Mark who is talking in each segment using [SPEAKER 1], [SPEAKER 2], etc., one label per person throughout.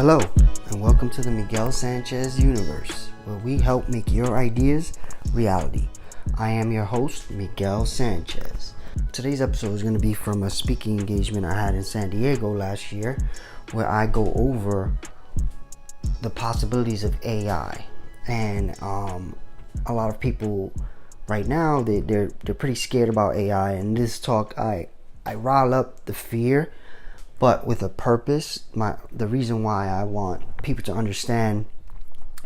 [SPEAKER 1] Hello, and welcome to the Miguel Sanchez universe, where we help make your ideas reality. I am your host, Miguel Sanchez. Today's episode is going to be from a speaking engagement I had in San Diego last year, where I go over the possibilities of AI. And a lot of people right now, they're pretty scared about AI. In this talk, I rile up the fear, but with a purpose. The reason why I want people to understand,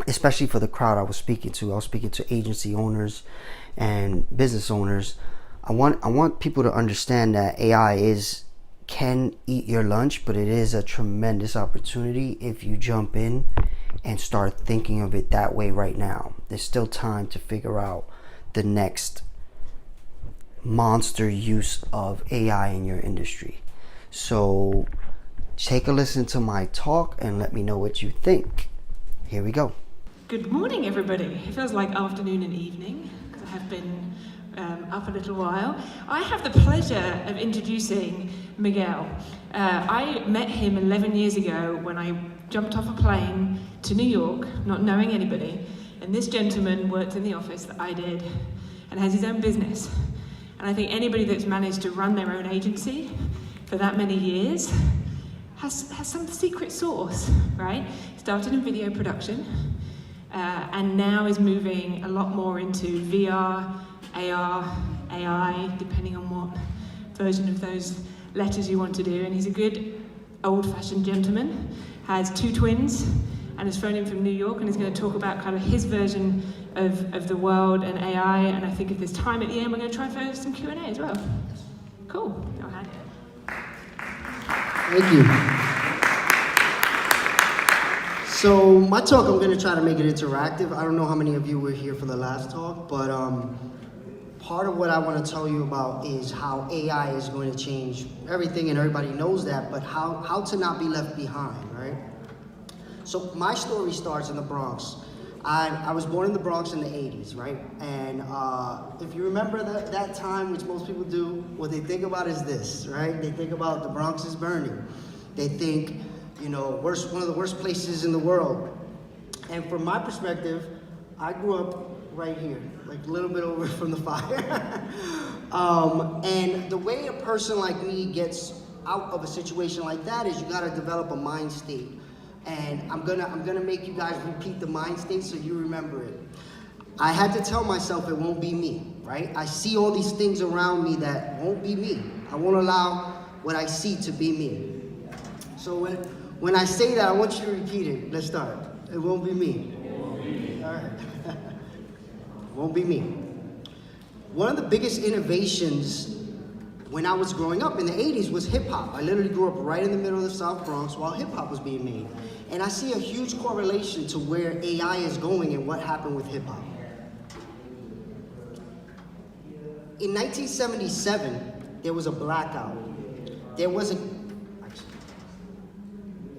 [SPEAKER 1] especially for the crowd I was speaking to agency owners and business owners. I want people to understand that AI can eat your lunch, but it is a tremendous opportunity if you jump in and start thinking of it that way right now. There's still time to figure out the next monster use of AI in your industry. So take a listen to my talk and let me know what you think. Here we go.
[SPEAKER 2] Good morning, everybody. It feels like afternoon and evening because I have been up a little while. I have the pleasure of introducing Miguel. I met him 11 years ago when I jumped off a plane to New York, not knowing anybody, and this gentleman worked in the office that I did and has his own business. And I think anybody that's managed to run their own agency for that many years has some secret sauce, right? Started in video production and now is moving a lot more into VR, AR, AI, depending on what version of those letters you want to do. And he's a good old-fashioned gentleman, has 2 twins, and has flown in from New York and is going to talk about kind of his version of the world and AI. And I think if there's time at the end, we're going to try for some Q&A as well. Cool. Go ahead.
[SPEAKER 3] Thank you. So my talk, I'm going to try to make it interactive. I don't know how many of you were here for the last talk, but part of what I want to tell you about is how AI is going to change everything, and everybody knows that, but how to not be left behind, right? So my story starts in the Bronx. I was born in the Bronx in the 80s, right? And if you remember that time, which most people do, what they think about is this, right? They think about the Bronx is burning. They think, one of the worst places in the world. And from my perspective, I grew up right here, like a little bit over from the fire. And the way a person like me gets out of a situation like that is you gotta develop a mind state. And I'm gonna make you guys repeat the mind state so you remember it. I had to tell myself it won't be me, right? I see all these things around me that won't be me. I won't allow what I see to be me. So when I say that, I want you to repeat it. Let's start. It won't be me.
[SPEAKER 4] It won't be me.
[SPEAKER 3] All right. Won't be me. One of the biggest innovations when I was growing up in the 80s was hip hop. I literally grew up right in the middle of the South Bronx while hip hop was being made. And I see a huge correlation to where AI is going and what happened with hip hop. In 1977, there was a blackout.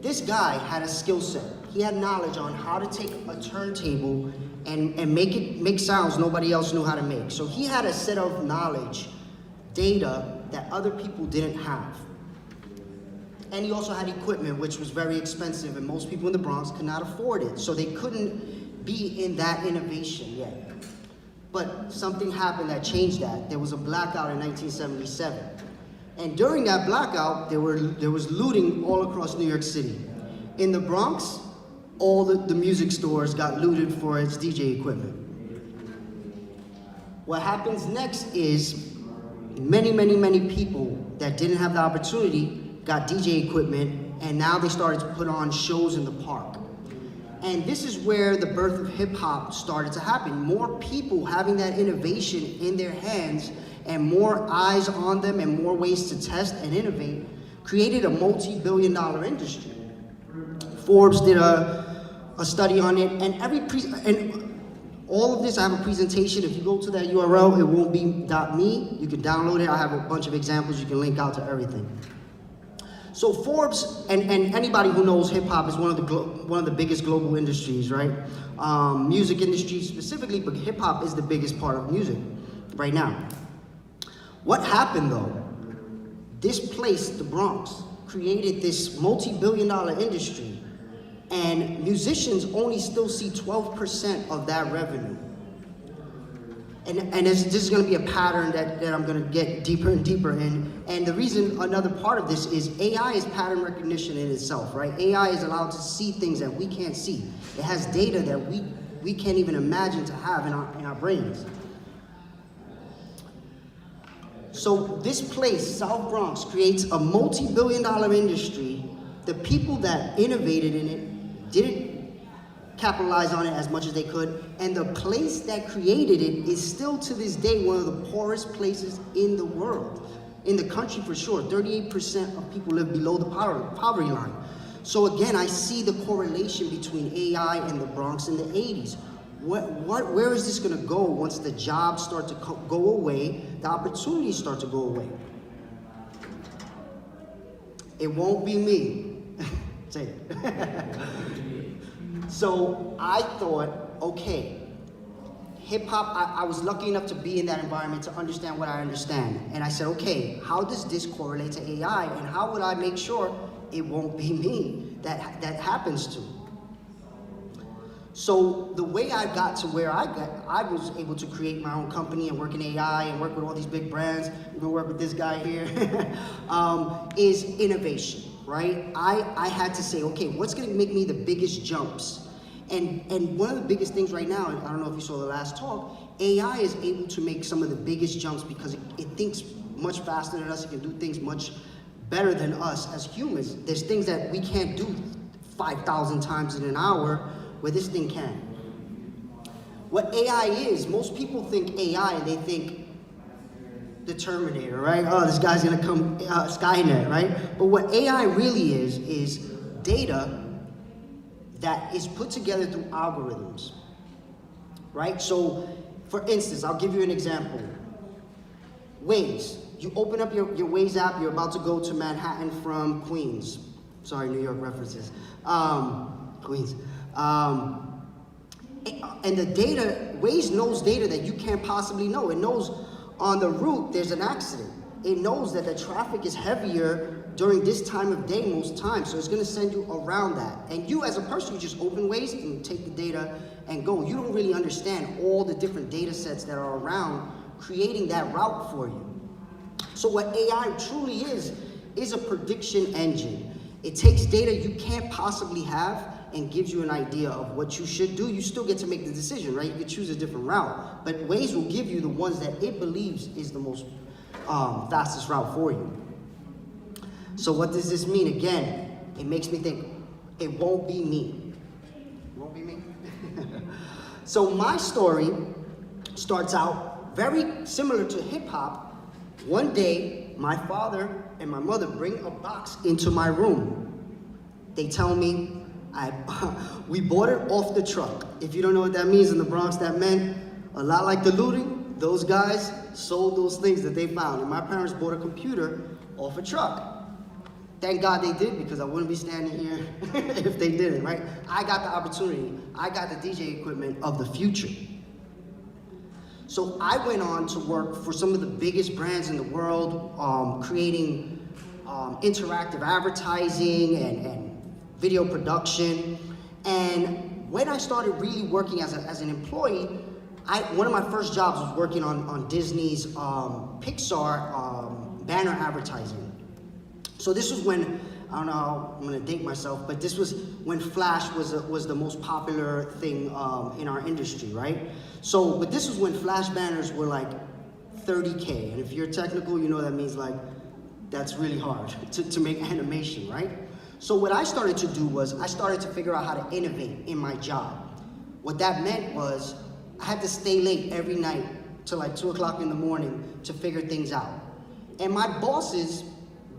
[SPEAKER 3] This guy had a skill set. He had knowledge on how to take a turntable and make sounds nobody else knew how to make. So he had a set of knowledge, data, that other people didn't have. And he also had equipment which was very expensive and most people in the Bronx could not afford it. So they couldn't be in that innovation yet. But something happened that changed that. There was a blackout in 1977. And during that blackout, there was looting all across New York City. In the Bronx, all the music stores got looted for its DJ equipment. What happens next is many people that didn't have the opportunity got DJ equipment, and now they started to put on shows in the park. And this is where the birth of hip hop started to happen. More people having that innovation in their hands and more eyes on them and more ways to test and innovate created a multi-billion-dollar industry. Forbes did a study on it, and all of this, I have a presentation. If you go to that URL, it won't be .me. You can download it. I have a bunch of examples. You can link out to everything. So Forbes, and anybody who knows hip hop is one of the biggest global industries, right? Music industry specifically, but hip hop is the biggest part of music right now. What happened though? This place, the Bronx, created this multi-billion-dollar industry And musicians only still see 12% of that revenue. And this is going to be a pattern that I'm going to get deeper and deeper in. And the reason, another part of this is AI is pattern recognition in itself, right? AI is allowed to see things that we can't see. It has data that we can't even imagine to have in our brains. So this place, South Bronx, creates a multi-billion-dollar industry. The people that innovated in it didn't capitalize on it as much as they could, and the place that created it is still to this day one of the poorest places in the world. In the country for sure, 38% of people live below the poverty line. So again, I see the correlation between AI and the Bronx in the 80s. Where is this gonna go once the jobs start to go away, the opportunities start to go away? It won't be me. Say it. So I thought, okay, hip hop, I was lucky enough to be in that environment to understand what I understand. And I said, okay, how does this correlate to AI? And how would I make sure it won't be me that happens to? So the way I got to where I was able to create my own company and work in AI and work with all these big brands, even work with this guy here, is innovation, right? I had to say, okay, what's gonna make me the biggest jumps? And one of the biggest things right now, and I don't know if you saw the last talk, AI is able to make some of the biggest jumps because it thinks much faster than us. It can do things much better than us as humans. There's things that we can't do 5,000 times in an hour, where this thing can. What AI is, most people think AI and they think the Terminator, right? Oh, this guy's gonna come, Skynet, right? But what AI really is data that is put together through algorithms, right? So, for instance, I'll give you an example. Waze. You open up your Waze app, you're about to go to Manhattan from Queens. Sorry, New York references. Queens. And the data, Waze knows data that you can't possibly know. It knows on the route there's an accident. It knows that the traffic is heavier during this time of day most times, so it's gonna send you around that. And you as a person, you just open Waze and take the data and go. You don't really understand all the different data sets that are around creating that route for you. So what AI truly is a prediction engine. It takes data you can't possibly have and gives you an idea of what you should do. You still get to make the decision, right? You could choose a different route, but Waze will give you the ones that it believes is the most fastest route for you. So what does this mean? Again, it makes me think, it won't be me. It won't be me? So my story starts out very similar to hip hop. One day, my father and my mother bring a box into my room. They tell me, we bought it off the truck. If you don't know what that means in the Bronx, that meant a lot like the looting. Those guys sold those things that they found. And my parents bought a computer off a truck. Thank God they did, because I wouldn't be standing here if they didn't, right? I got the opportunity. I got the DJ equipment of the future. So I went on to work for some of the biggest brands in the world, creating interactive advertising and video production. And when I started really working as an employee, one of my first jobs was working on Disney's Pixar banner advertising. So this was when, I don't know, I'm gonna date myself, but this was when Flash was the most popular thing in our industry, right? So, but this was when Flash banners were like 30K, and if you're technical, you know that means like, that's really hard to make animation, right? So what I started to do was, I started to figure out how to innovate in my job. What that meant was, I had to stay late every night till like 2 o'clock in the morning to figure things out. And my bosses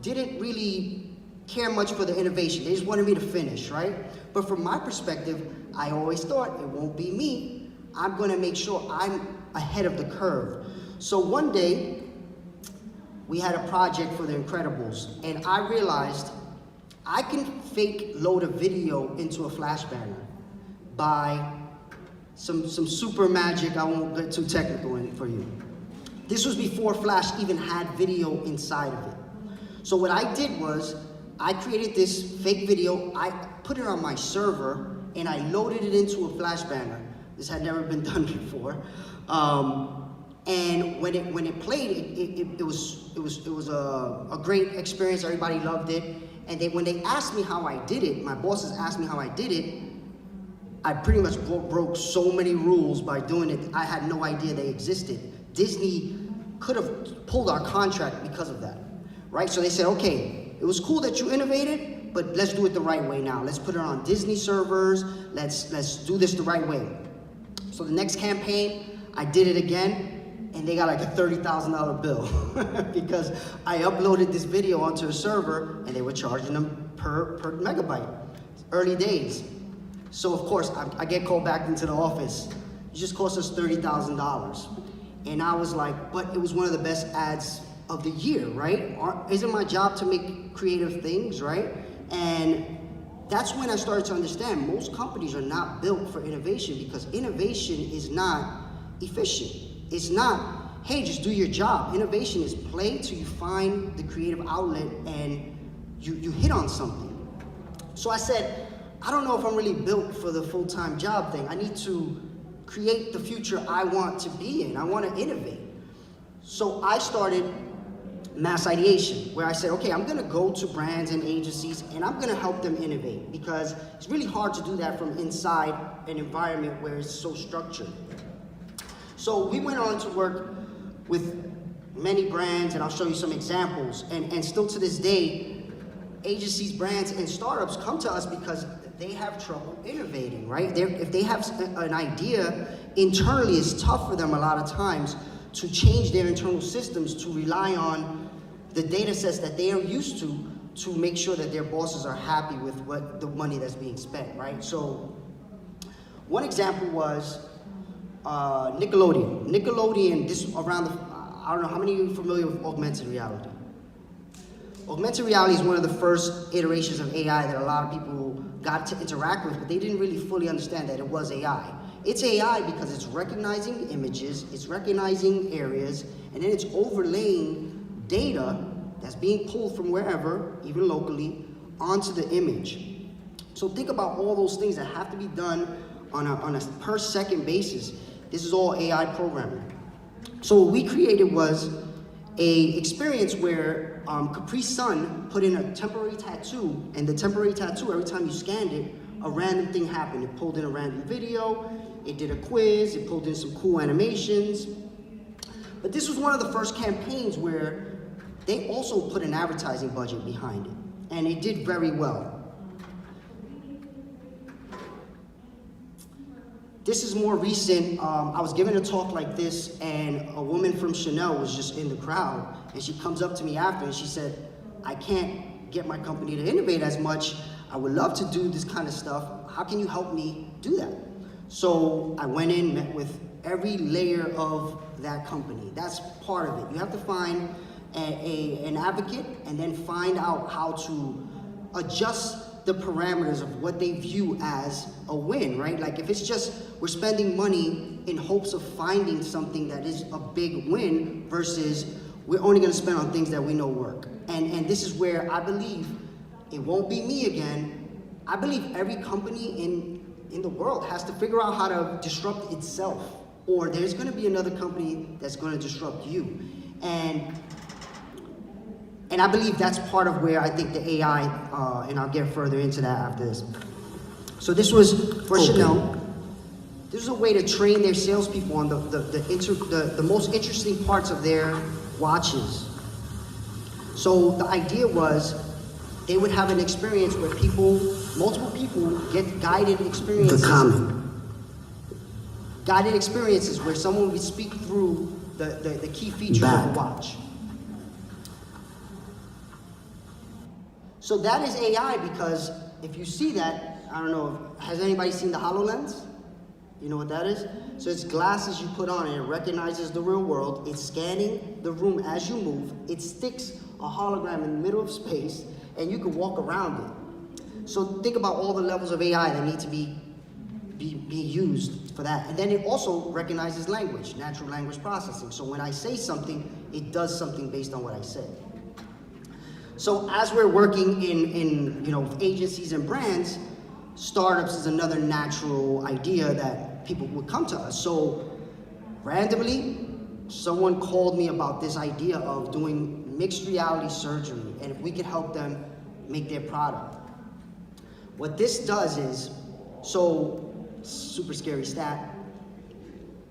[SPEAKER 3] didn't really care much for the innovation. They just wanted me to finish, right? But from my perspective, I always thought, it won't be me. I'm gonna make sure I'm ahead of the curve. So one day, we had a project for The Incredibles, and I realized I can fake load a video into a Flash banner by some super magic. I won't get too technical in it for you. This was before Flash even had video inside of it. So what I did was, I created this fake video, I put it on my server, and I loaded it into a flash banner. This had never been done before. And when it played, it was a great experience. Everybody loved it. And when they asked me how I did it, my bosses asked me how I did it, I pretty much broke so many rules by doing it. I had no idea they existed. Disney could have pulled our contract because of that, right? So they said, okay, it was cool that you innovated, but let's do it the right way now. Let's put it on Disney servers. Let's do this the right way. So the next campaign, I did it again, and they got like a $30,000 bill because I uploaded this video onto a server, and they were charging them per megabyte. Early days. So of course, I get called back into the office. It just cost us $30,000. And I was like, but it was one of the best ads of the year, right? Isn't my job to make creative things, right? And that's when I started to understand most companies are not built for innovation, because innovation is not efficient. It's not, hey, just do your job. Innovation is play till you find the creative outlet and you hit on something. So I said, I don't know if I'm really built for the full-time job thing. I need to create the future I want to be in. I want to innovate. So I started mass ideation, where I said, okay, I'm gonna go to brands and agencies and I'm gonna help them innovate, because it's really hard to do that from inside an environment where it's so structured. So we went on to work with many brands, and I'll show you some examples, and still to this day, agencies, brands, and startups come to us because they have trouble innovating, right? If they have an idea internally, it's tough for them a lot of times to change their internal systems to rely on the data sets that they are used to make sure that their bosses are happy with what the money that's being spent, right? So one example was Nickelodeon. Nickelodeon, this around the, I don't know, how many of you are familiar with augmented reality? Augmented reality is one of the first iterations of AI that a lot of people got to interact with, but they didn't really fully understand that it was AI. It's AI because it's recognizing images, it's recognizing areas, and then it's overlaying data that's being pulled from wherever, even locally, onto the image. So think about all those things that have to be done on a per second basis. This is all AI programming. So what we created was a experience where Capri Sun put in a temporary tattoo, and the temporary tattoo, every time you scanned it, a random thing happened. It pulled in a random video, it did a quiz, it pulled in some cool animations. But this was one of the first campaigns where they also put an advertising budget behind it, and it did very well. This is more recent. I was giving a talk like this, and a woman from Chanel was just in the crowd, and she comes up to me after and she said, I can't get my company to innovate as much. I would love to do this kind of stuff. How can you help me do that? So I went in, met with every layer of that company. That's part of it. You have to find an advocate and then find out how to adjust the parameters of what they view as a win, right? Like if it's just we're spending money in hopes of finding something that is a big win versus we're only gonna spend on things that we know work. And this is where I believe it won't be me again. I believe every company in the world has to figure out how to disrupt itself, or there's gonna be another company that's gonna disrupt you. And I believe that's part of where I think the AI, and I'll get further into that after this. So this was for Chanel. This was a way to train their salespeople on the most interesting parts of their watches. So the idea was they would have an experience where multiple people get guided experiences.
[SPEAKER 1] The comment.
[SPEAKER 3] Guided experiences where someone would speak through the key features of the watch. So that is AI, because if you see that, I don't know, has anybody seen the Hololens? You know what that is? So it's glasses you put on and it recognizes the real world. It's scanning the room as you move. It sticks a hologram in the middle of space and you can walk around it. So think about all the levels of AI that need to be used for that. And then it also recognizes language, natural language processing. So when I say something, it does something based on what I say. So as we're working in agencies and brands, startups is another natural idea that people would come to us. So randomly, someone called me about this idea of doing mixed reality surgery and if we could help them make their product. What this does is, so super scary stat,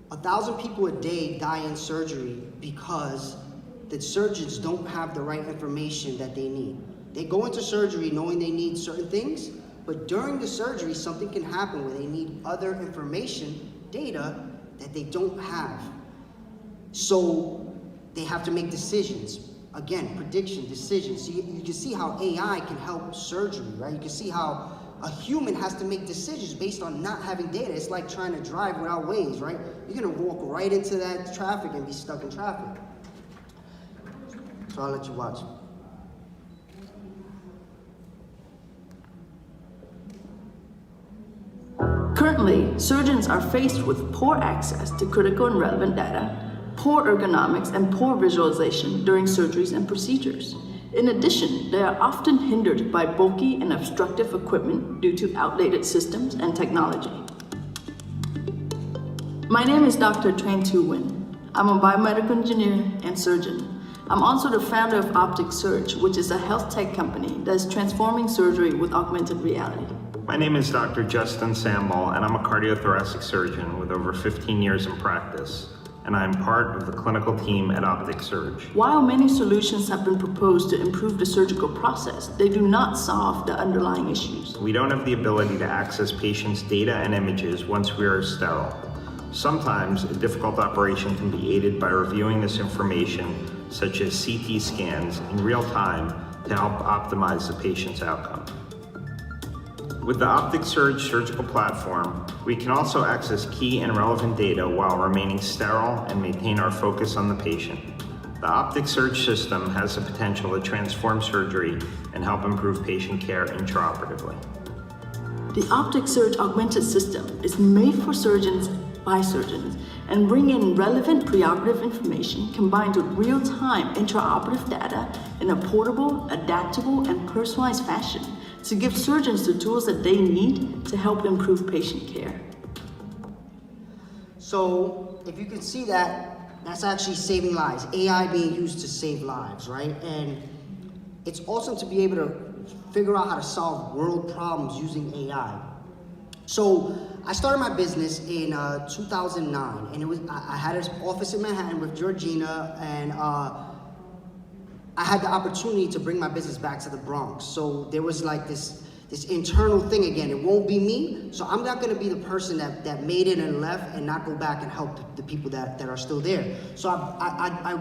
[SPEAKER 3] 1,000 people a day die in surgery because the surgeons don't have the right information that they need. They go into surgery knowing they need certain things, but during the surgery, something can happen where they need other information, data, that they don't have. So they have to make decisions. Again, prediction, decisions. So you can see how AI can help surgery, right? You can see how a human has to make decisions based on not having data. It's like trying to drive without Waze, right? You're gonna walk right into that traffic and be stuck in traffic. So I'll let you watch.
[SPEAKER 4] Currently, surgeons are faced with poor access to critical and relevant data, poor ergonomics, and poor visualization during surgeries and procedures. In addition, they are often hindered by bulky and obstructive equipment due to outdated systems and technology. My name is Dr. Tran Tu Nguyen. I'm a biomedical engineer and surgeon. I'm also the founder of Optic Surge, which is a health tech company that is transforming surgery with augmented reality.
[SPEAKER 5] My name is Dr. Justin Sambal, and I'm a cardiothoracic surgeon with over 15 years in practice, and I am part of the clinical team at Optic Surge.
[SPEAKER 4] While many solutions have been proposed to improve the surgical process, they do not solve the underlying issues.
[SPEAKER 5] We don't have the ability to access patients' data and images once we are sterile. Sometimes a difficult operation can be aided by reviewing this information, such as CT scans, in real time to help optimize the patient's outcome. With the Optic Surge surgical platform, we can also access key and relevant data while remaining sterile and maintain our focus on the patient. The Optic Surge system has the potential to transform surgery and help improve patient care intraoperatively.
[SPEAKER 4] The Optic Surge augmented system is made for surgeons by surgeons and bring in relevant preoperative information combined with real-time intraoperative data in a portable, adaptable, and personalized fashion to give surgeons the tools that they need to help improve patient care.
[SPEAKER 3] So if you can see that, that's actually saving lives. AI being used to save lives, right? And it's awesome to be able to figure out how to solve world problems using AI. So I started my business in 2009, and I had an office in Manhattan with Georgina, and I had the opportunity to bring my business back to the Bronx. So there was like this internal thing again. It won't be me, so I'm not gonna be the person that made it and left and not go back and help the people that are still there. So I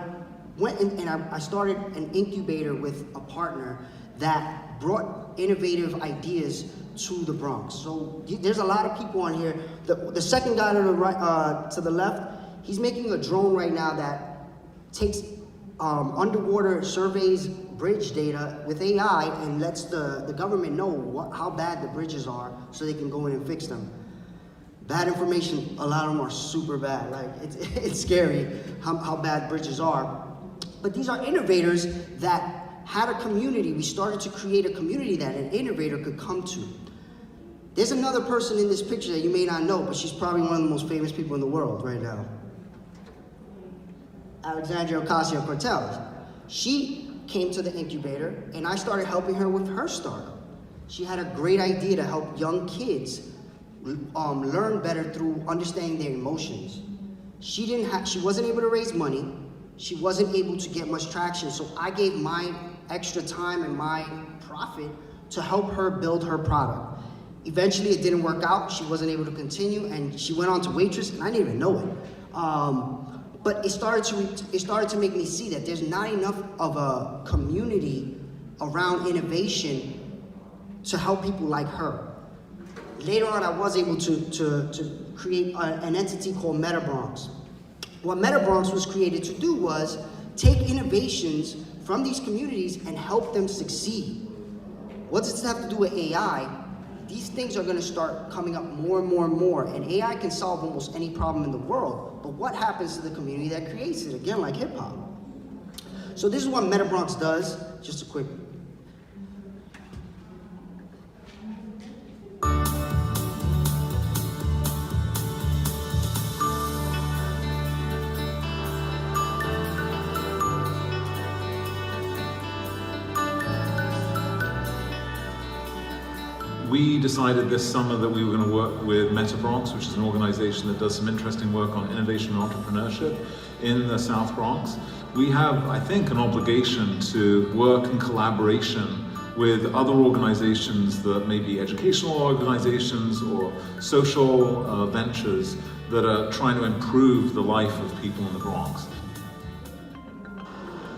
[SPEAKER 3] went and I started an incubator with a partner that brought innovative ideas to the Bronx. So there's a lot of people on here. The second guy to the right, to the left, he's making a drone right now that takes underwater surveys bridge data with AI and lets the government know how bad the bridges are so they can go in and fix them. Bad information, a lot of them are super bad. Like it's scary how bad bridges are. But these are innovators that had a community. We started to create a community that an innovator could come to. There's another person in this picture that you may not know, but she's probably one of the most famous people in the world right now. Alexandria Ocasio-Cortez. She came to the incubator and I started helping her with her startup. She had a great idea to help young kids learn better through understanding their emotions. She wasn't able to raise money. She wasn't able to get much traction, so I gave my extra time and my profit to help her build her product. Eventually it didn't work out. She wasn't able to continue and she went on to waitress and I didn't even know it. But it started to make me see that there's not enough of a community around innovation to help people like her. Later on, I was able to create an entity called MetaBronx. What MetaBronx was created to do was take innovations from these communities and help them succeed. What does this have to do with AI? These things are gonna start coming up more and more and more, and AI can solve almost any problem in the world, but what happens to the community that creates it? Again, like hip hop. So this is what MetaBronx does. Just a quick
[SPEAKER 6] we decided this summer that we were going to work with Meta Bronx, which is an organization that does some interesting work on innovation and entrepreneurship in the South Bronx. We have, I think, an obligation to work in collaboration with other organizations that may be educational organizations or social ventures that are trying to improve the life of people in the Bronx.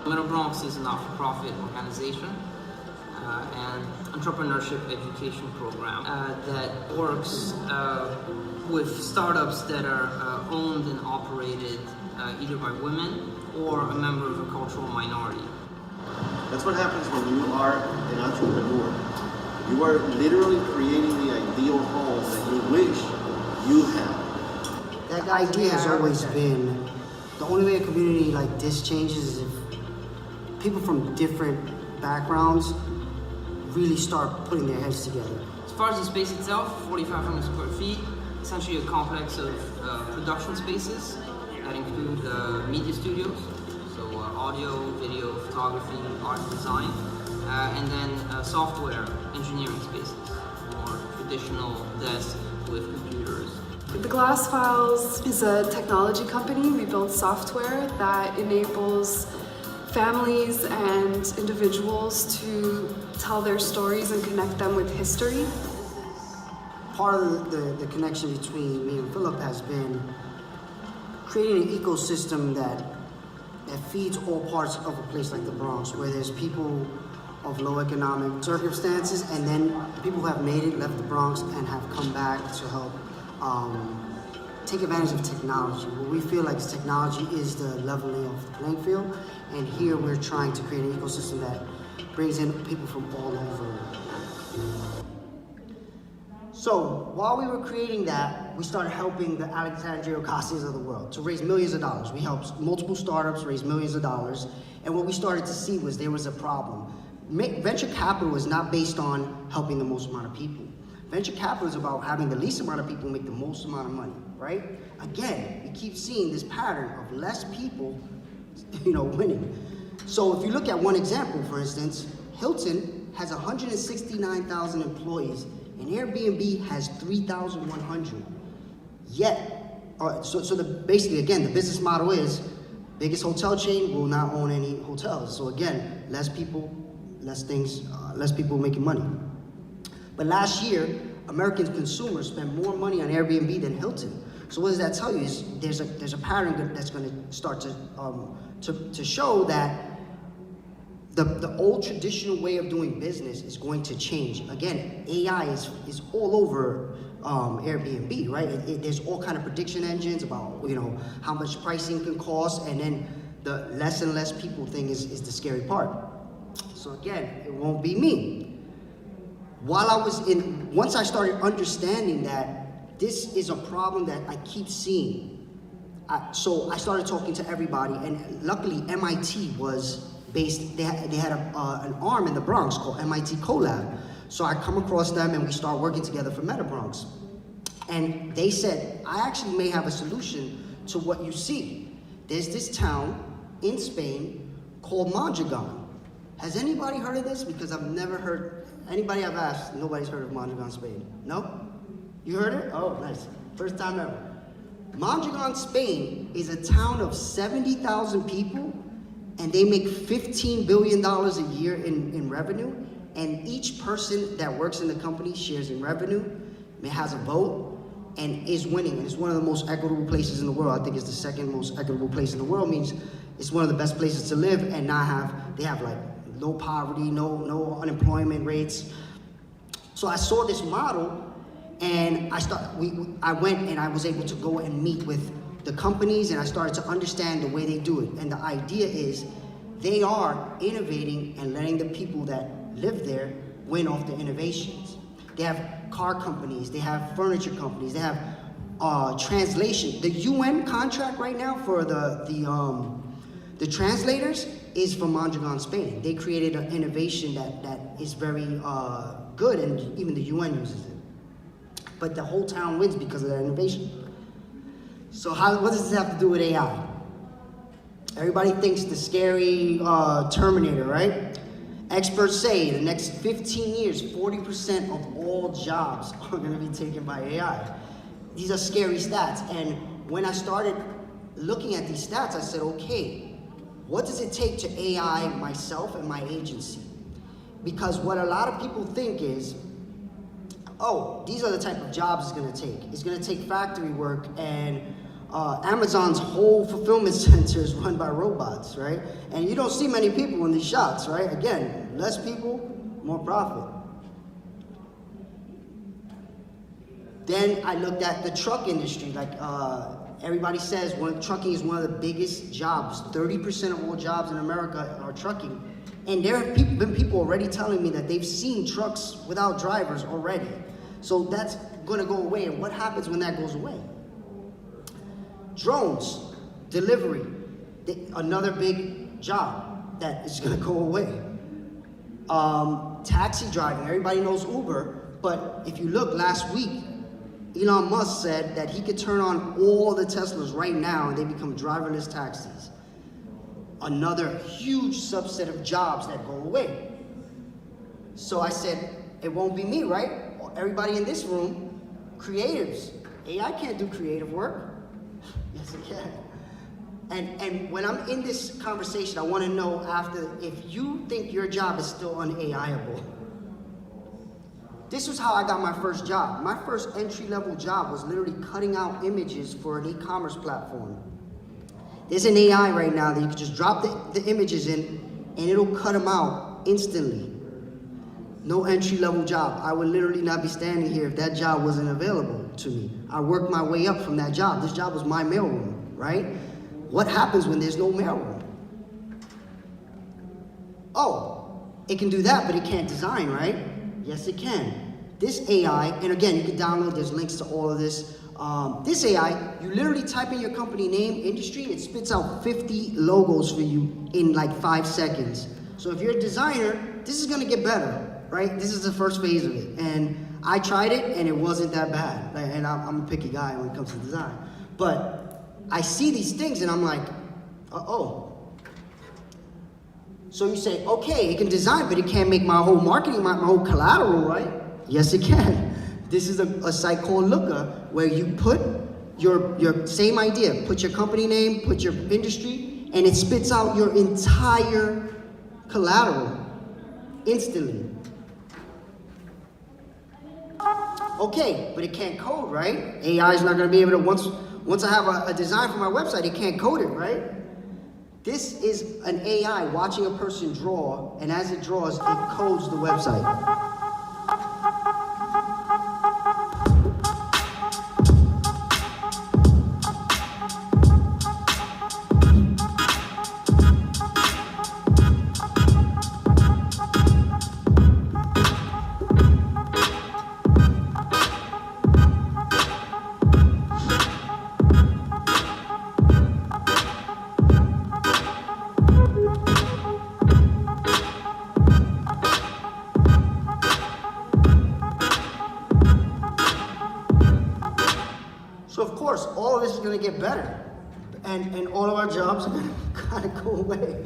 [SPEAKER 7] Meta Bronx is a not-for-profit organization and entrepreneurship education program that works with startups that are owned and operated either by women or a member of a cultural minority.
[SPEAKER 8] That's what happens when you are an entrepreneur. You are literally creating the ideal home that you wish you had.
[SPEAKER 3] That idea has always been, the only way a community like this changes is if people from different backgrounds really start putting their heads together.
[SPEAKER 7] As far as the space itself, 4,500 square feet, essentially a complex of production spaces that include media studios, so audio, video, photography, art and design, and then software engineering spaces, more traditional desks with computers.
[SPEAKER 9] The Glass Files is a technology company. We build software that enables families and individuals to tell their stories and connect them with history.
[SPEAKER 3] Part of the connection between me and Philip has been creating an ecosystem that feeds all parts of a place like the Bronx, where there's people of low economic circumstances and then people who have made it, left the Bronx, and have come back to help take advantage of technology. What we feel like technology is the leveling of the playing field, and here we're trying to create an ecosystem that brings in people from all over. So while we were creating that, we started helping the Alexandria Ocasias of the world to raise millions of dollars. We helped multiple startups raise millions of dollars, and what we started to see was there was a problem. Venture capital is not based on helping the most amount of people. Venture capital is about having the least amount of people make the most amount of money, right? Again, we keep seeing this pattern of less people, winning. So if you look at one example, for instance, Hilton has 169,000 employees and Airbnb has 3,100. Yet, basically, again, the business model is biggest hotel chain will not own any hotels. So again, less people, less things, less people making money. But last year, American consumers spent more money on Airbnb than Hilton. So what does that tell you? Is there's a pattern that's going to start to show that the old traditional way of doing business is going to change. Again, AI is all over Airbnb, right? There's all kind of prediction engines about how much pricing can cost, and then the less and less people thing is the scary part. So again, it won't be me. Once I started understanding that this is a problem that I keep seeing, so I started talking to everybody, and luckily MIT was based, they had an arm in the Bronx called MIT CoLab. So I come across them and we start working together for Meta Bronx. And they said, I actually may have a solution to what you see. There's this town in Spain called Mondragon. Has anybody heard of this? Because I've never heard, anybody I've asked, nobody's heard of Mondragon, Spain. No? You heard it? Oh, nice. First time ever. Mondragon, Spain is a town of 70,000 people, and they make $15 billion a year in revenue, and each person that works in the company shares in revenue, has a vote, and is winning. And it's one of the most equitable places in the world. I think it's the second most equitable place in the world, means it's one of the best places to live and they have like low poverty, no unemployment rates. So I saw this model, and I went and I was able to go and meet with the companies, and I started to understand the way they do it. And the idea is they are innovating and letting the people that live there win off the innovations. They have car companies, they have furniture companies, they have translation. The UN contract right now for the translators is from Mondragon, Spain. They created an innovation that is very good, and even the UN uses it. But the whole town wins because of that innovation. So what does this have to do with AI? Everybody thinks the scary Terminator, right? Experts say in the next 15 years, 40% of all jobs are going to be taken by AI. These are scary stats. And when I started looking at these stats, I said, okay, what does it take to AI myself and my agency? Because what a lot of people think is, oh, these are the type of jobs it's going to take. It's going to take factory work, and Amazon's whole fulfillment center is run by robots, right? And you don't see many people in these shops, right? Again, less people, more profit. Then I looked at the truck industry. Like everybody says, trucking is one of the biggest jobs. 30% of all jobs in America are trucking. And there have been people already telling me that they've seen trucks without drivers already. So that's going to go away. And what happens when that goes away? Drones, delivery, another big job that is going to go away. Taxi driving, everybody knows Uber, but if you look last week, Elon Musk said that he could turn on all the Teslas right now and they become driverless taxis. Another huge subset of jobs that go away. So I said, it won't be me, right? Everybody in this room, creatives. AI can't do creative work. Yes, it can. And when I'm in this conversation, I want to know after if you think your job is still un-AIable. This was how I got my first job. My first entry-level job was literally cutting out images for an e-commerce platform. There's an AI right now that you can just drop the images in and it'll cut them out instantly. No entry-level job. I would literally not be standing here if that job wasn't available to me. I worked my way up from that job. This job was my mailroom, right? What happens when there's no mailroom? Oh, it can do that, but it can't design, right? Yes, it can. This AI, and again, you can download, there's links to all of this. This AI, you literally type in your company name, industry, it spits out 50 logos for you in like 5 seconds. So if you're a designer, this is gonna get better, right? This is the first phase of it. And I tried it and it wasn't that bad. And I'm a picky guy when it comes to design. But I see these things and I'm like, uh-oh. So you say, okay, it can design, but it can't make my whole marketing, my whole collateral, right? Yes, it can. This is a site called Looker, where you put your same idea, put your company name, put your industry, and it spits out your entire collateral instantly. Okay, but it can't code, right? AI is not gonna be able to, once I have a design for my website, it can't code it, right? This is an AI watching a person draw, and as it draws, it codes the website. So of course, all of this is going to get better, and all of our jobs are going to kind of go away.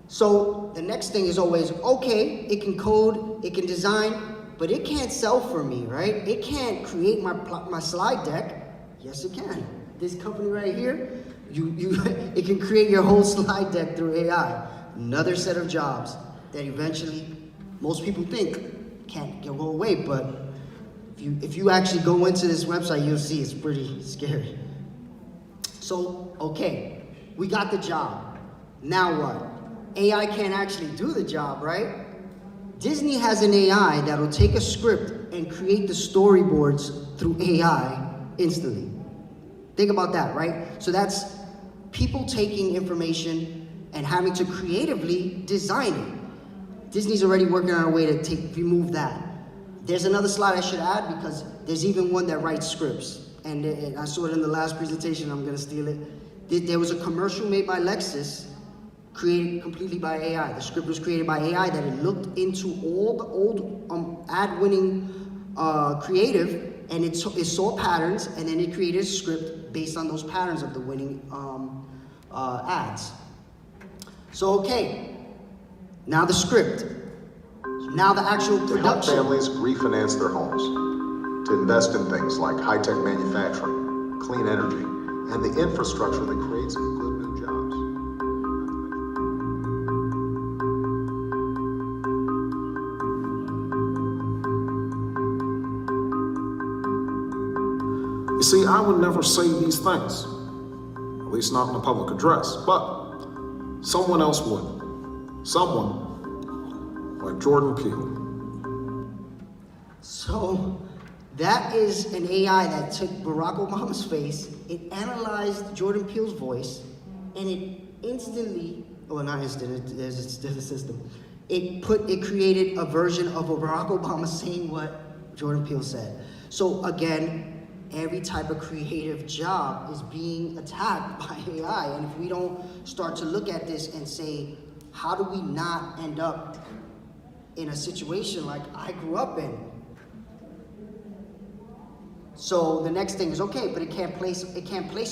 [SPEAKER 3] So the next thing is always, okay, it can code, it can design, but it can't sell for me, right? It can't create my slide deck. Yes, it can. This company right here, it can create your whole slide deck through AI. Another set of jobs that eventually most people think can't go away, but if you actually go into this website, you'll see it's pretty scary. So, okay, we got the job. Now what? AI can't actually do the job, right? Disney has an AI that'll take a script and create the storyboards through AI instantly. Think about that, right? So that's people taking information and having to creatively design it. Disney's already working on a way to remove that. There's another slide I should add because there's even one that writes scripts. And I saw it in the last presentation, I'm gonna steal it. There was a commercial made by Lexus, created completely by AI. The script was created by AI that it looked into all the old ad-winning creative, and it saw patterns, and then it created a script based on those patterns of the winning ads. So okay, Now the script. Now the actual
[SPEAKER 10] To help
[SPEAKER 3] production.
[SPEAKER 10] families refinance their homes, to invest in things like high-tech manufacturing, clean energy, and the infrastructure that creates good new jobs.
[SPEAKER 11] You see, I would never say these things, at least not in a public address, but someone else would. Someone like Jordan Peele.
[SPEAKER 3] So that is an AI that took Barack Obama's face, it analyzed Jordan Peele's voice, and it instantly, well, not instant, there's a system. It created a version of Barack Obama saying what Jordan Peele said. So again, every type of creative job is being attacked by AI. And if we don't start to look at this and say, how do we not end up in a situation like I grew up in? So the next thing is, okay, but it can't place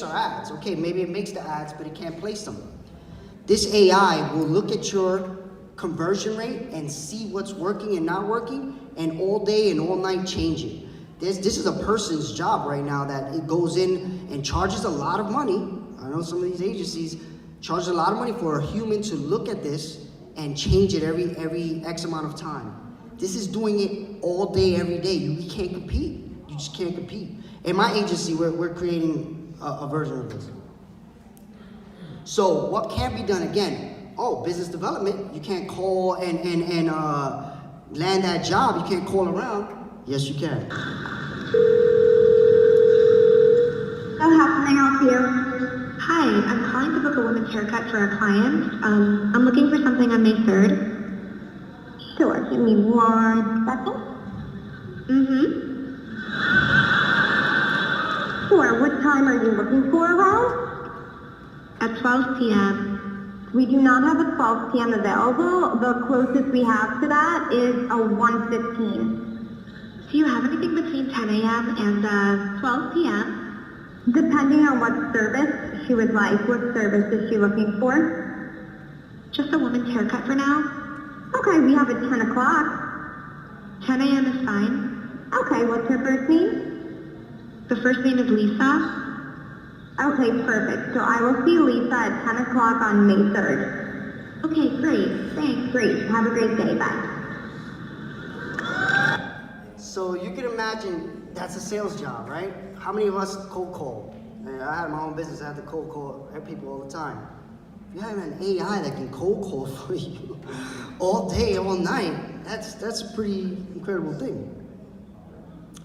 [SPEAKER 3] our ads. Okay, maybe it makes the ads, but it can't place them. This AI will look at your conversion rate and see what's working and not working, and all day and all night change it. This is a person's job right now that it goes in and charges a lot of money. I know some of these agencies charge a lot of money for a human to look at this and change it every X amount of time. This is doing it all day, every day. We can't compete. You just can't compete. In my agency, we're creating a version of this. So what can be done again? Oh, business development. You can't call and land that job. You can't call around. Yes, you can.
[SPEAKER 12] So how can I help you? Hi, I'm calling to book a women's haircut for a client. I'm looking for something on May 3rd. Sure, give me 1 second. Sure, what time are you looking for around? At 12 p.m. We do not have a 12 p.m. available. The closest we have to that is a 1:15. Do you have anything between 10 a.m. and 12 p.m.? Depending on what service she would like. What service is she looking for? Just a woman's haircut for now. Okay, we have it 10 o'clock. 10 a.m. is fine. Okay, what's her first name? The first name is Lisa. Okay, perfect. So I will see Lisa at 10 o'clock on May 3rd. Okay, great. Thanks, great. Have a great day. Bye.
[SPEAKER 3] So you can imagine that's a sales job, right? How many of us cold call? I had my own business, I had to cold call people all the time. If you have an AI that can cold call for you all day, all night, that's a pretty incredible thing.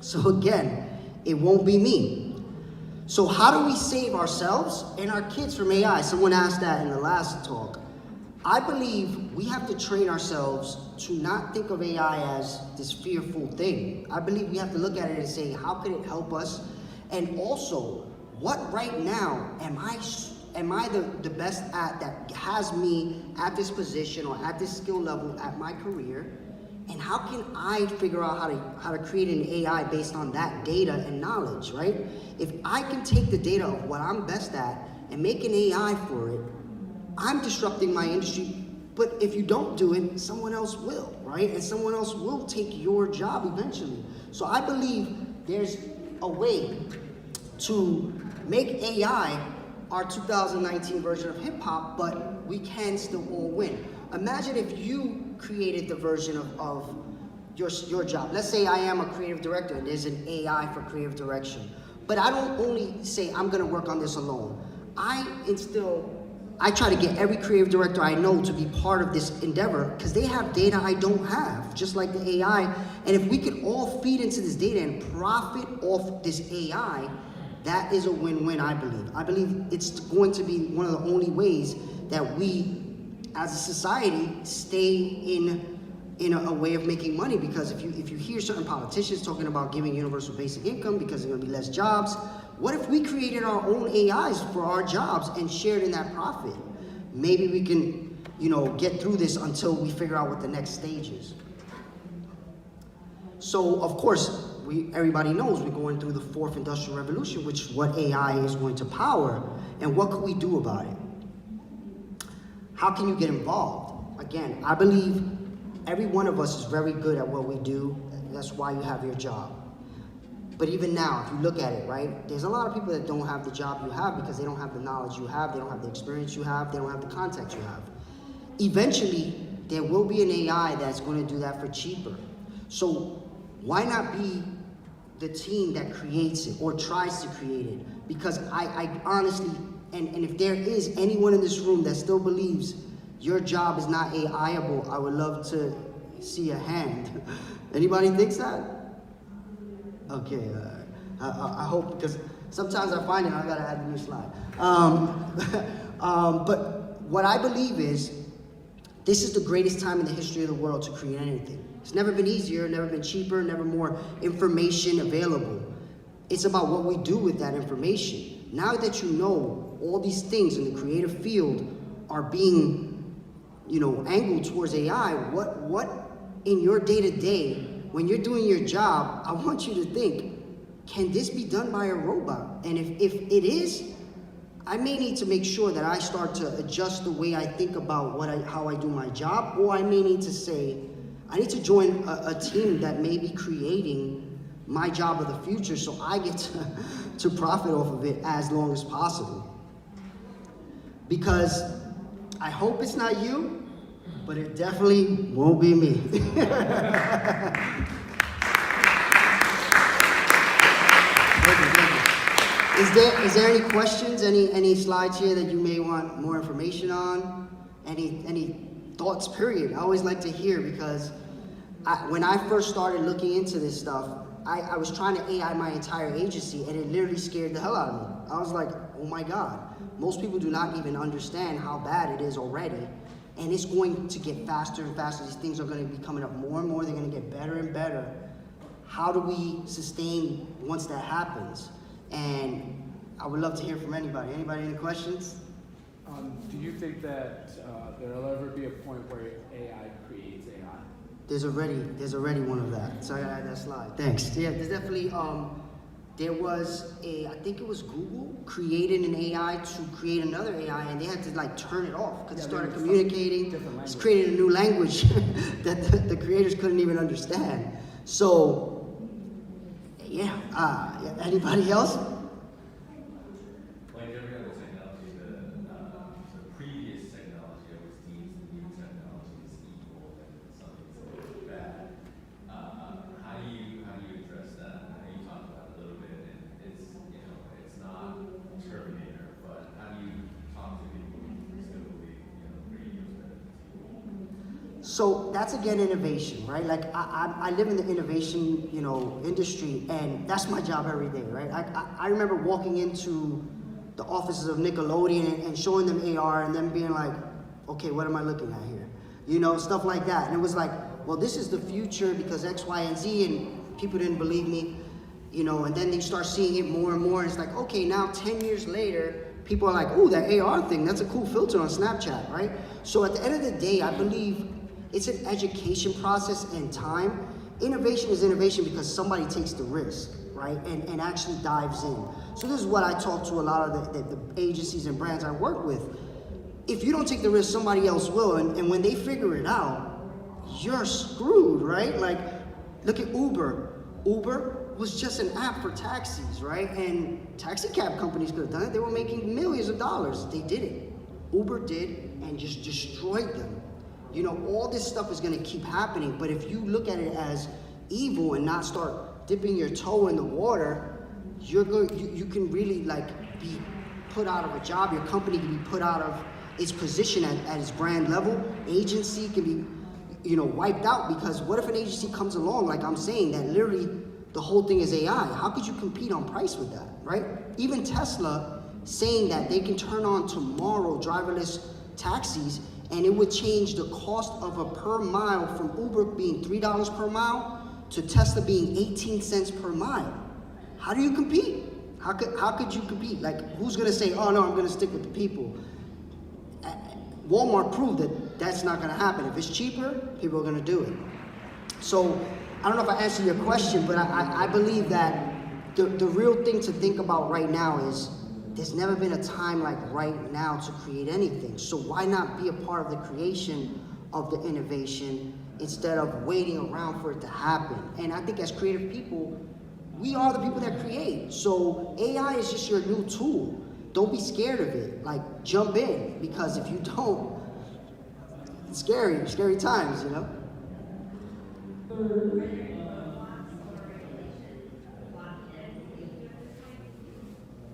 [SPEAKER 3] So again, it won't be me. So how do we save ourselves and our kids from AI? Someone asked that in the last talk. I believe we have to train ourselves to not think of AI as this fearful thing. I believe we have to look at it and say, how can it help us? And also, what right now am I the best at that has me at this position or at this skill level at my career? And how can I figure out how to create an AI based on that data and knowledge, right? If I can take the data of what I'm best at and make an AI for it, I'm disrupting my industry. But if you don't do it, someone else will, right? And someone else will take your job eventually. So I believe there's a way to make AI our 2019 version of hip hop, but we can still all win. Imagine if you created the version of your job. Let's say I am a creative director and there's an AI for creative direction. But I don't only say I'm gonna work on this alone. I try to get every creative director I know to be part of this endeavor because they have data I don't have, just like the AI. And if we could all feed into this data and profit off this AI, that is a win-win, I believe. I believe it's going to be one of the only ways that we, as a society, stay in a way of making money. Because if you hear certain politicians talking about giving universal basic income because there's going to be less jobs, what if we created our own AIs for our jobs and shared in that profit? Maybe we can, get through this until we figure out what the next stage is. So, of course, everybody knows we're going through the 4th Industrial Revolution, which is what AI is going to power, and what could we do about it? How can you get involved? again, I believe every one of us is very good at what we do. That's why you have your job. But even now, if you look at it, right, there's a lot of people that don't have the job you have because they don't have the knowledge you have, they don't have the experience you have, they don't have the contacts you have. Eventually, there will be an AI that's going to do that for cheaper. So why not be the team that creates it or tries to create it? Because I honestly, and if there is anyone in this room that still believes your job is not AI-able, I would love to see a hand. Anybody thinks that? Okay, I hope, because sometimes I find it, I gotta add a new slide. But what I believe is, this is the greatest time in the history of the world to create anything. It's never been easier, never been cheaper, never more information available. It's about what we do with that information. Now that you know all these things in the creative field are being, angled towards AI, what in your day-to-day, when you're doing your job, I want you to think, can this be done by a robot? And if it is, I may need to make sure that I start to adjust the way I think about how I do my job, or I may need to say, I need to join a team that may be creating my job of the future so I get to profit off of it as long as possible. Because I hope it's not you, but it definitely won't be me. Is there any questions, any slides here that you may want more information on? Any thoughts, period? I always like to hear, because when I first started looking into this stuff, I was trying to AI my entire agency, and it literally scared the hell out of me. I was like, oh my God, most people do not even understand how bad it is already. And it's going to get faster and faster. These things are going to be coming up more and more. They're going to get better and better. How do we sustain once that happens? And I would love to hear from anybody. Anybody, any questions?
[SPEAKER 13] Do you think that there'll ever be a point where AI creates AI?
[SPEAKER 3] There's already one of that. So I gotta add that slide. Thanks. Yeah, there's definitely, there was I think it was Google created an AI to create another AI, and they had to turn it off because it started communicating. It's created a new language that the creators couldn't even understand. So, yeah, anybody else?
[SPEAKER 14] Like every other technology, the previous technology always deems the new technology as evil and something's bad. How do you address that? I know you talked about it a little bit, and it's not Terminator, but how do you talk to people who still believe pretty user benefits?
[SPEAKER 3] So that's again innovation, right? Like I live in the innovation, industry, and that's my job every day, right? I remember walking into the offices of Nickelodeon and showing them AR and them being like, okay, what am I looking at here? Stuff like that. And it was like, well, this is the future because X, Y, and Z, and people didn't believe me, and then they start seeing it more and more. And it's like, okay, now 10 years later, people are like, oh, that AR thing, that's a cool filter on Snapchat, right? So at the end of the day, I believe it's an education process and time. Innovation is innovation because somebody takes the risk, right? And actually dives in. So this is what I talk to a lot of the agencies and brands I work with. If you don't take the risk, somebody else will. And when they figure it out, you're screwed, right? Like, look at Uber. Uber was just an app for taxis, right? And taxi cab companies could have done it. They were making millions of dollars. They did it. Uber did and just destroyed them. All this stuff is going to keep happening, but if you look at it as evil and not start dipping your toe in the water, you can really be put out of a job. Your company can be put out of its position at its brand level. Agency can be, wiped out, because what if an agency comes along, like I'm saying, that literally the whole thing is AI? How could you compete on price with that, right? Even Tesla saying that they can turn on tomorrow driverless taxis, and it would change the cost of a per mile from Uber being $3 per mile to Tesla being 18 cents per mile. How do you compete? How could you compete? Like, who's gonna say, oh no, I'm gonna stick with the people? Walmart proved that that's not gonna happen. If it's cheaper, people are gonna do it. So, I don't know if I answered your question, but I believe that the real thing to think about right now is, there's never been a time like right now to create anything. So why not be a part of the creation of the innovation instead of waiting around for it to happen. And I think as creative people, we are the people that create. So AI is just your new tool. Don't be scared of it. Like, jump in, because if you don't, it's scary times, you know?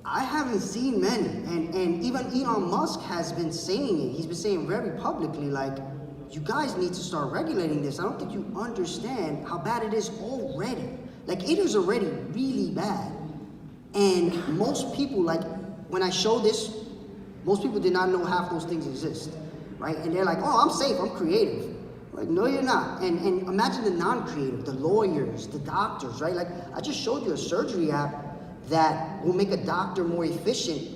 [SPEAKER 3] I haven't seen many, and even Elon Musk has been saying it. He's been saying very publicly, like, you guys need to start regulating this. I don't think you understand how bad it is already. Like, it is already really bad. And most people, like, when I show this, most people did not know half those things exist, right? And they're like, oh, I'm safe, I'm creative. Like, no, you're not. And imagine the non-creative, the lawyers, the doctors, right? Like, I just showed you a surgery app that will make a doctor more efficient.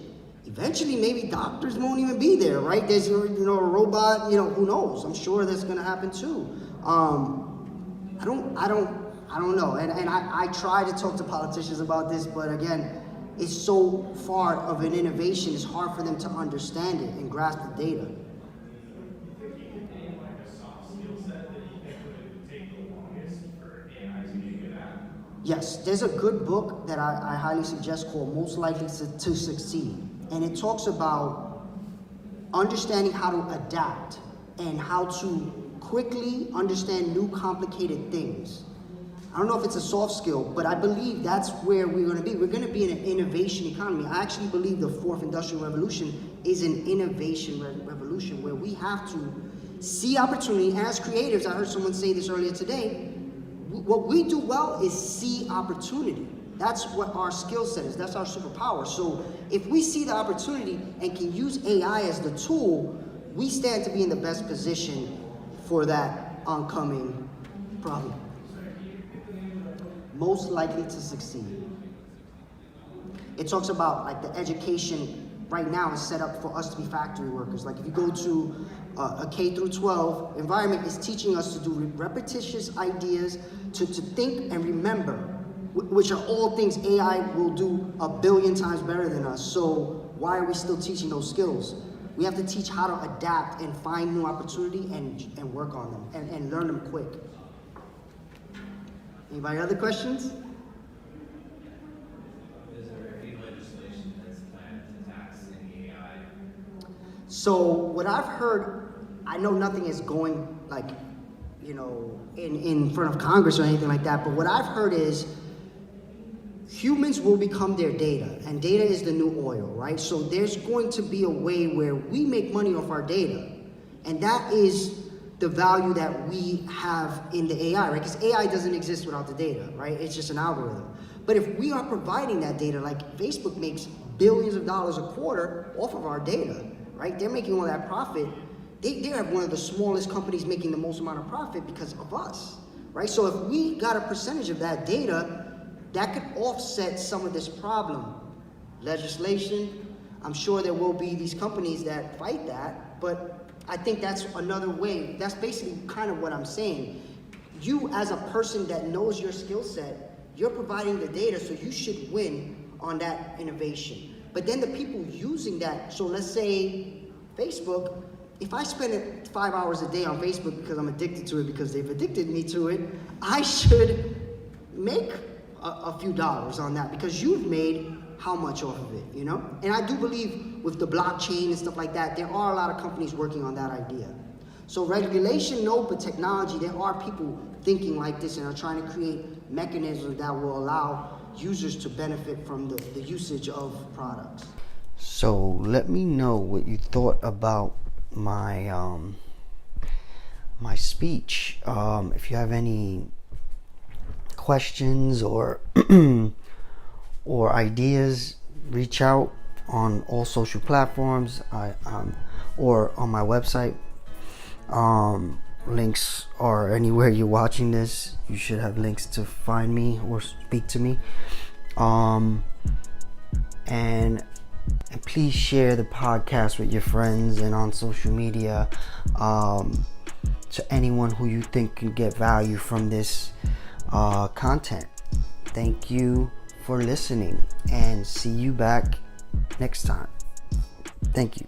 [SPEAKER 3] Eventually, maybe doctors won't even be there, right? There's, a robot, who knows? I'm sure that's gonna happen too. I don't know. And I try to talk to politicians about this, but again, it's so far of an innovation, it's hard for them to understand it and grasp the data. Yes, there's a good book that I highly suggest called Most Likely to Succeed. And it talks about understanding how to adapt and how to quickly understand new complicated things. I don't know if it's a soft skill, but I believe that's where we're going to be. We're going to be in an innovation economy. I actually believe the fourth industrial revolution is an innovation revolution where we have to see opportunity as creatives. I heard someone say this earlier today. What we do well is see opportunity. That's what our skill set is. That's our superpower. So if we see the opportunity and can use AI as the tool, we stand to be in the best position for that oncoming problem. Most likely to succeed. It talks about, like, the education right now is set up for us to be factory workers. Like, if you go to a K through 12 environment, it's teaching us to do repetitious ideas, to think and remember, which are all things AI will do 1 billion times better than us. So why are we still teaching those skills? We have to teach how to adapt and find new opportunity and work on them and learn them quick. Anybody other questions?
[SPEAKER 14] Is there any legislation that's planned to tax any AI?
[SPEAKER 3] So what I've heard, I know nothing is going, like, in front of Congress or anything like that, but what I've heard is humans will become their data, and data is the new oil, right? So there's going to be a way where we make money off our data, and that is the value that we have in the AI, right? Because AI doesn't exist without the data, right? It's just an algorithm. But if we are providing that data, like Facebook makes billions of dollars a quarter off of our data, right? They're making all that profit. They have one of the smallest companies making the most amount of profit because of us, right? So if we got a percentage of that data, that could offset some of this problem. Legislation, I'm sure there will be these companies that fight that, but I think that's another way. That's basically kind of what I'm saying. You, as a person that knows your skill set, you're providing the data, so you should win on that innovation. But then the people using that, so let's say Facebook, if I spend 5 hours a day on Facebook because I'm addicted to it, because they've addicted me to it, I should make a few dollars on that because you've made how much off of it, And I do believe with the blockchain and stuff like that, there are a lot of companies working on that idea. So regulation, no, but technology, there are people thinking like this and are trying to create mechanisms that will allow users to benefit from the usage of products.
[SPEAKER 1] So let me know what you thought about my my speech. If you have any questions or or ideas, reach out on all social platforms, or on my website. Links are anywhere you're watching this. You should have links to find me or speak to me. And please share the podcast with your friends and on social media, to anyone who you think can get value from this content. Thank you for listening, and see you back next time. Thank you.